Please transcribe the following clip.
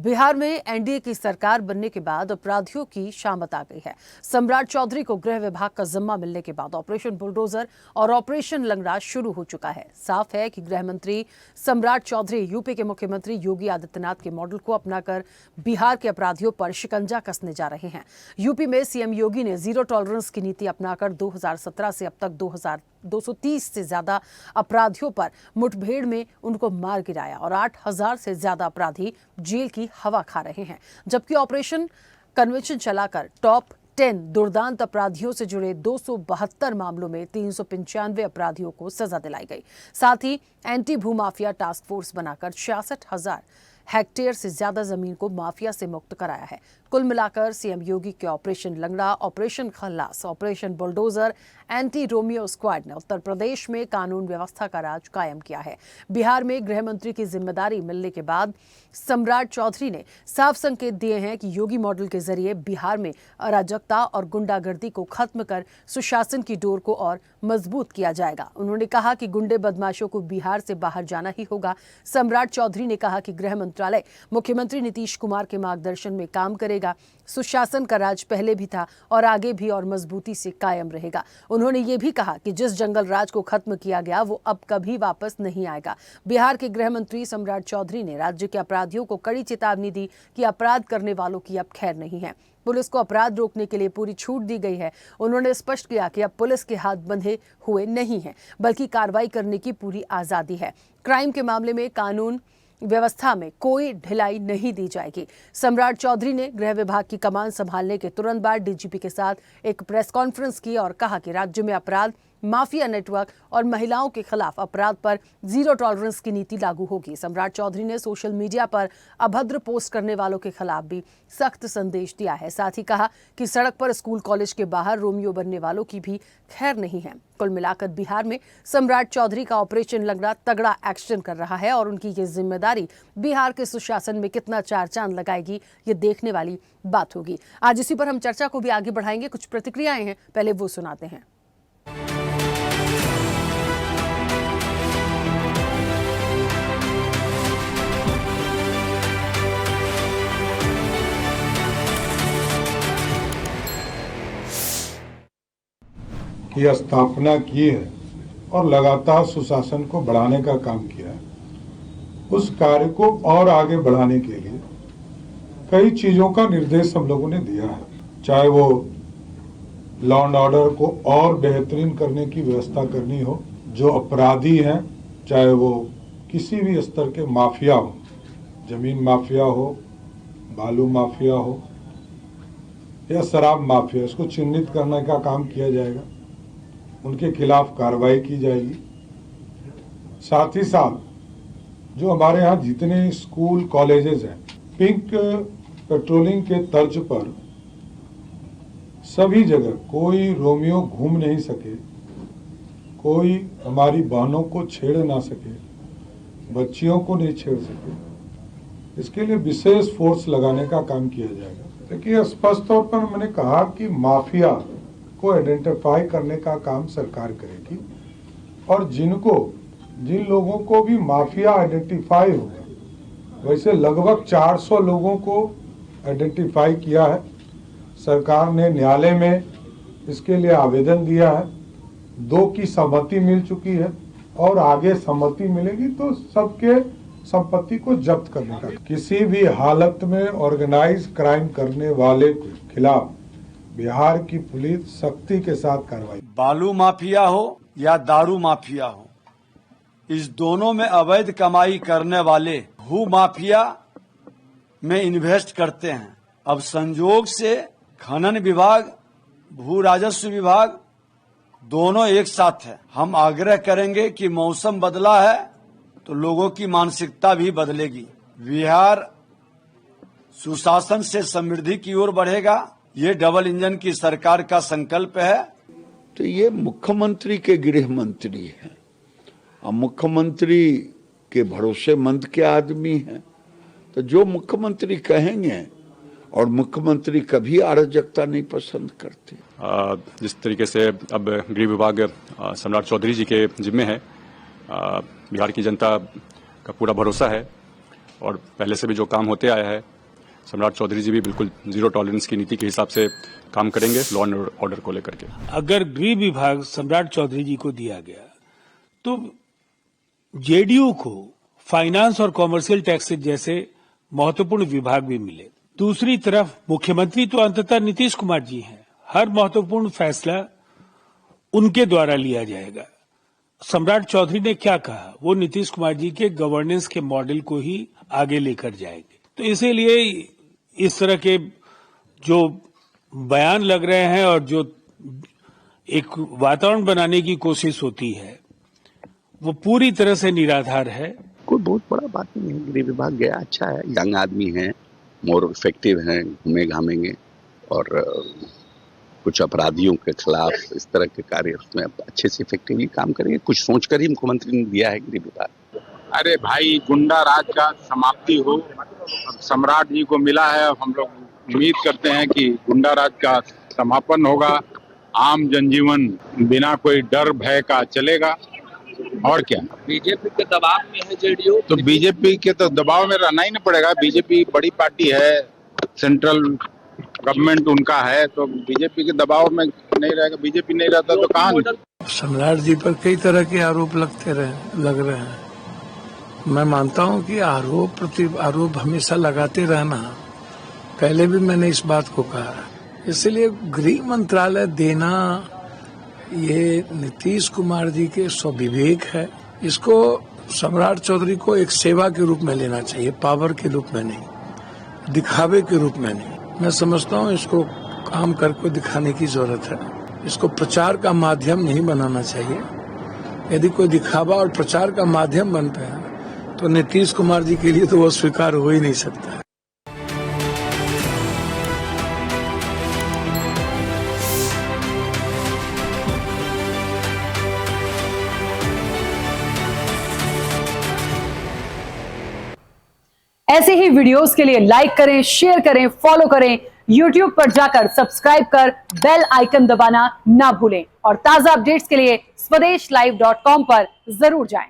बिहार में एनडीए की सरकार बनने के बाद अपराधियों की शामत आ गई है। सम्राट चौधरी को गृह विभाग का जिम्मा मिलने के बाद ऑपरेशन बुलडोजर और ऑपरेशन लंगड़ा शुरू हो चुका है। साफ है कि गृह मंत्री सम्राट चौधरी यूपी के मुख्यमंत्री योगी आदित्यनाथ के मॉडल को अपनाकर बिहार के अपराधियों पर शिकंजा कसने जा रहे हैं। यूपी में सीएम योगी ने जीरो टॉलरेंस की नीति अपनाकर 2017 से अब तक 230 से ज्यादा अपराधियों पर मुठभेड़ में उनको मार गिराया और 8000 से ज्यादा अपराधी जेल की हवा खा रहे हैं। जबकि ऑपरेशन कन्वेंशन चलाकर टॉप 10 दुर्दांत अपराधियों से जुड़े 272 मामलों में 395 अपराधियों को सजा दिलाई गई। साथ ही एंटी भूमाफिया टास्क फोर्स बनाकर 66,000 हेक्टेयर से ज्यादा जमीन को माफिया से मुक्त कराया है। कुल मिलाकर सीएम योगी के ऑपरेशन लंगड़ा, ऑपरेशन खल्लास, operation bulldozer, anti Romeo squad ने उत्तर प्रदेश में कानून व्यवस्था का राज कायम किया है। बिहार में गृह मंत्री की जिम्मेदारी मिलने के बाद सम्राट चौधरी ने साफ संकेत दिए हैं कि योगी मॉडल के जरिए बिहार में अराजकता और गुंडागर्दी को खत्म कर सुशासन की डोर को और मजबूत किया जाएगा। उन्होंने कहा कि गुंडे बदमाशों को बिहार से बाहर जाना ही होगा। सम्राट चौधरी ने कहा कि गृह मंत्रालय मुख्यमंत्री नीतीश कुमार के मार्गदर्शन में काम करेगा। सुशासन का राज पहले भी था और आगे भी और मजबूती से कायम रहेगा। उन्होंने ये भी कहा कि जिस जंगल राज को खत्म किया गया वो अब कभी वापस नहीं आएगा। बिहार के गृह मंत्री सम्राट चौधरी ने राज्य के अपराधियों को कड़ी चेतावनी दी कि अपराध करने वालों की अब खैर नहीं है। पुलिस को अपराध रोकने के लिए पूरी छूट दी गई है। उन्होंने स्पष्ट किया कि अब पुलिस के हाथ बंधे हुए नहीं हैं, बल्कि कार्रवाई करने की पूरी आजादी है। क्राइम के मामले में कानून व्यवस्था में कोई ढिलाई नहीं दी जाएगी। सम्राट चौधरी ने गृह विभाग की कमान संभालने के तुरंत बाद डीजीपी के साथ एक प्रेस कॉन्फ्रेंस की और कहा कि राज्य में अपराध, माफिया नेटवर्क और महिलाओं के खिलाफ अपराध पर जीरो टॉलरेंस की नीति लागू होगी। सम्राट चौधरी ने सोशल मीडिया पर अभद्र पोस्ट करने वालों के खिलाफ भी सख्त संदेश दिया है। साथ ही कहा कि सड़क पर, स्कूल, कॉलेज के बाहर रोमियो बनने वालों की भी खैर नहीं है। कुल मिलाकर बिहार में सम्राट चौधरी का ऑपरेशन लंगड़ा तगड़ा एक्शन कर रहा है और उनकी ये जिम्मेदारी बिहार के सुशासन में कितना चार चांद लगाएगी, ये देखने वाली बात होगी। आज इसी पर हम चर्चा को भी आगे बढ़ाएंगे। कुछ प्रतिक्रियाएं हैं, पहले वो सुनाते हैं। की स्थापना की है और लगातार सुशासन को बढ़ाने का काम किया है। उस कार्य को और आगे बढ़ाने के लिए कई चीजों का निर्देश हम लोगों ने दिया है, चाहे वो लॉ एंड ऑर्डर को और बेहतरीन करने की व्यवस्था करनी हो, जो अपराधी हैं, चाहे वो किसी भी स्तर के माफिया हो, जमीन माफिया हो, बालू माफिया हो या शराब माफिया, इसको चिन्हित करने का काम किया जाएगा। उनके खिलाफ कार्रवाई की जाएगी। साथ ही साथ जो हमारे यहाँ जितने स्कूल, कॉलेजेस हैं, पिंक पेट्रोलिंग के तर्ज पर सभी जगह कोई रोमियो घूम नहीं सके, कोई हमारी बहनों को छेड़ ना सके, बच्चियों को नहीं छेड़ सके, इसके लिए विशेष फोर्स लगाने का काम किया जाएगा। देखिए, स्पष्ट तौर पर मैंने कहा कि माफिया को आइडेंटिफाई करने का काम सरकार करेगी और जिन लोगों को भी माफिया आइडेंटिफाई होगा, वैसे लगभग 400 लोगों को आइडेंटिफाई किया है। सरकार ने न्यायालय में इसके लिए आवेदन दिया है, 2 की सहमति मिल चुकी है और आगे सहमति मिलेगी तो सबके संपत्ति को जब्त करने का। किसी भी हालत में ऑर्गेनाइज क्राइम करने वाले के खिलाफ बिहार की पुलिस सख्ती के साथ कार्रवाई। बालू माफिया हो या दारू माफिया हो, इस दोनों में अवैध कमाई करने वाले भू माफिया में इन्वेस्ट करते हैं। अब संजोग से खनन विभाग, भू राजस्व विभाग दोनों एक साथ है। हम आग्रह करेंगे कि मौसम बदला है तो लोगों की मानसिकता भी बदलेगी। बिहार सुशासन से समृद्धि की ओर बढ़ेगा। ये डबल इंजन की सरकार का संकल्प है। तो ये मुख्यमंत्री के गृह मंत्री हैं और मुख्यमंत्री के भरोसेमंद के आदमी हैं, तो जो मुख्यमंत्री कहेंगे, और मुख्यमंत्री कभी अराजकता नहीं पसंद करते। जिस तरीके से अब गृह विभाग सम्राट चौधरी जी के जिम्मे है, बिहार की जनता का पूरा भरोसा है और पहले से भी जो काम होते आया है सम्राट चौधरी जी भी बिल्कुल जीरो टॉलरेंस की नीति के हिसाब से काम करेंगे लॉ एंड ऑर्डर को लेकर के। अगर गृह विभाग सम्राट चौधरी जी को दिया गया तो जेडीयू को फाइनेंस और कॉमर्शियल टैक्सेस जैसे महत्वपूर्ण विभाग भी मिले। दूसरी तरफ मुख्यमंत्री तो अंततः नीतीश कुमार जी हैं, हर महत्वपूर्ण फैसला उनके द्वारा लिया जाएगा। सम्राट चौधरी ने क्या कहा, वो नीतीश कुमार जी के गवर्नेंस के मॉडल को ही आगे लेकर जाएंगे। तो इसीलिए इस तरह के जो बयान लग रहे हैं और जो एक वातावरण बनाने की कोशिश होती है वो पूरी तरह से निराधार है। कोई बहुत बड़ा बात नहीं है, गृह विभाग गया, अच्छा है, यंग आदमी है, मोर इफेक्टिव है, घूमे घामेंगे और कुछ अपराधियों के खिलाफ इस तरह के कार्य उसमें अच्छे से इफेक्टिवली काम करेंगे। कुछ सोचकर ही मुख्यमंत्री ने दिया है गृह विभाग। अरे भाई, गुंडा राज का समाप्ति हो। अब सम्राट जी को मिला है, अब हम लोग उम्मीद करते हैं कि गुंडा राज का समापन होगा, आम जनजीवन बिना कोई डर भय का चलेगा। और क्या, बीजेपी के दबाव में है जेडीयू, तो बीजेपी के तो दबाव में रहना ही नहीं पड़ेगा। बीजेपी बड़ी पार्टी है, सेंट्रल गवर्नमेंट उनका है, तो बीजेपी के दबाव में नहीं रहेगा। बीजेपी नहीं रहता तो कहाँ। सम्राट जी पर कई तरह के आरोप लग रहे हैं। मैं मानता हूं कि आरोप प्रति आरोप हमेशा लगाते रहना, पहले भी मैंने इस बात को कहा। इसलिए गृह मंत्रालय देना ये नीतीश कुमार जी के स्वविवेक है। इसको सम्राट चौधरी को एक सेवा के रूप में लेना चाहिए, पावर के रूप में नहीं, दिखावे के रूप में नहीं। मैं समझता हूँ इसको काम करके दिखाने की जरूरत है। इसको प्रचार का माध्यम नहीं बनाना चाहिए। यदि कोई दिखावा और प्रचार का माध्यम बन पाया तो नीतीश कुमार जी के लिए तो वो स्वीकार हो ही नहीं सकता। ऐसे ही वीडियोस के लिए लाइक करें, शेयर करें, फॉलो करें। YouTube पर जाकर सब्सक्राइब कर बेल आइकन दबाना ना भूलें और ताजा अपडेट्स के लिए स्वदेशलाइव.com पर जरूर जाएं।